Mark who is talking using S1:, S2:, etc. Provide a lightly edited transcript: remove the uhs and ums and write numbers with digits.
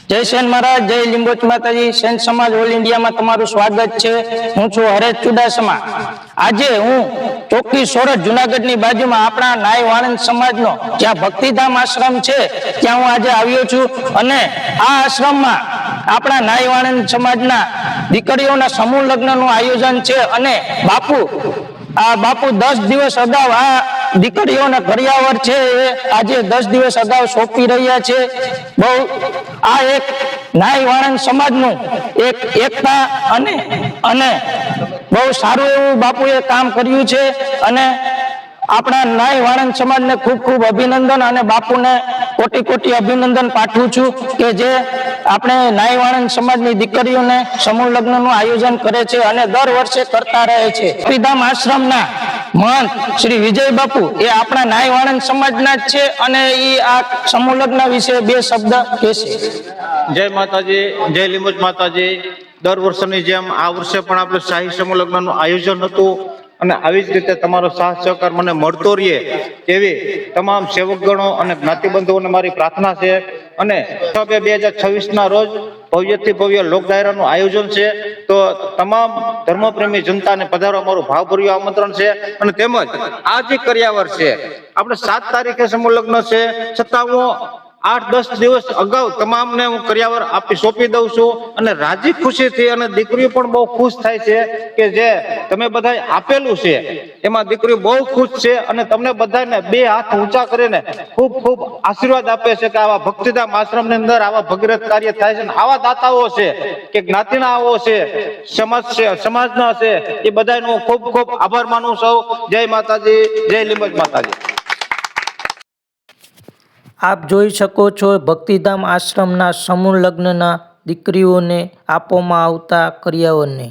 S1: જય સેન મહારાજ, જય લીંબોચ માતાજી। સેન સમાજ ઓલ ઇન્ડિયામાં તમારું સ્વાગત છે। હું છું હરેશ ચુડાસમા। આજે હું ચોકી સોરઠ જુનાગઢની બાજુમાં આપણા નાય વાણંદ સમાજનો જ્યાં ભક્તિધામ આશ્રમ છે ત્યાં હું આજે આવ્યો છું અને આ આશ્રમમાં આપણા નાય વાણંદ સમાજના દીકરીઓના સમૂહ લગ્નનું આયોજન છે અને બાપુ 10 દિવસ અગાઉ આ દીકરીઓના કરિયાવર છે એ આજે 10 દિવસ અગાઉ સોંપી રહ્યા છે। બહુ આ એક નાય વાણંદ સમાજનું એક એકતા અને બહુ સારું એવું બાપુએ કામ કર્યું છે અને આપણા નાય વાણંદ સમાજને ખૂબ ખૂબ અભિનંદન અને બાપુને કોટી કોટી અભિનંદન પાઠવું છું કે જે આપણે નાય વાણંદ સમાજની દીકરીઓને સમૂહ લગ્નનું આયોજન કરે છે અને દર વર્ષે કરતા રહે છે। ભક્તિધામ આશ્રમના મહંત શ્રી વિજય બાપુ એ આપણા નાય વાણંદ સમાજના જ છે અને એ આ સમૂહ લગ્ન વિશે 2 શબ્દ કહેશે।
S2: જય માતાજી, જય લીંબોચ માતાજી। દર વર્ષની જેમ આ વર્ષે પણ આપણે શાહી સમૂહ લગ્નનું આયોજન હતું અને આવી જ રીતે તમારો સાથ સહકાર મને મળતો રહે એવી તમામ સેવકગણો અને જ્ઞાતિબંધુઓને મારી પ્રાર્થના છે। અને 6/2/2026 રોજ ભવ્યથી ભવ્ય લોક ડાયરાનું આયોજન છે, તો તમામ ધર્મપ્રેમી જનતાને પધારવા મારું ભાવભર્યું આમંત્રણ છે। અને તેમજ આ જે કરિયાવર છે આપણે 7 તારીખે સમૂહ લગ્ન છે, છતાં હું 8-10 દિવસ અગાઉ તમામને હું કરિયાવર સોંપી દઉં છું અને રાજી ખુશીથી અને દીકરીઓ પણ બહુ ખુશ થાય છે કે જે તમે બધાએ આપેલું છે એમાં દીકરીઓ બહુ ખુશ છે અને તમને બધાને 2 હાથ ઊંચા કરીને ખૂબ ખૂબ આશીર્વાદ આપે છે કે આવા ભક્તિધામ આશ્રમની અંદર આવા ભગીરથ કાર્ય થાય છે, આવા દાતાઓ છે કે જ્ઞાતિના આવો છે, સમાજના છે, એ બધાનો ખૂબ ખૂબ આભાર માનું છું। જય માતાજી, જય લીંબોચ માતાજી।
S1: આપ જોઈ શકો છો ભક્તિધામ આશ્રમના સમૂહ લગ્નના દીકરીઓને આપવામાં આવતા કરિયાવરને।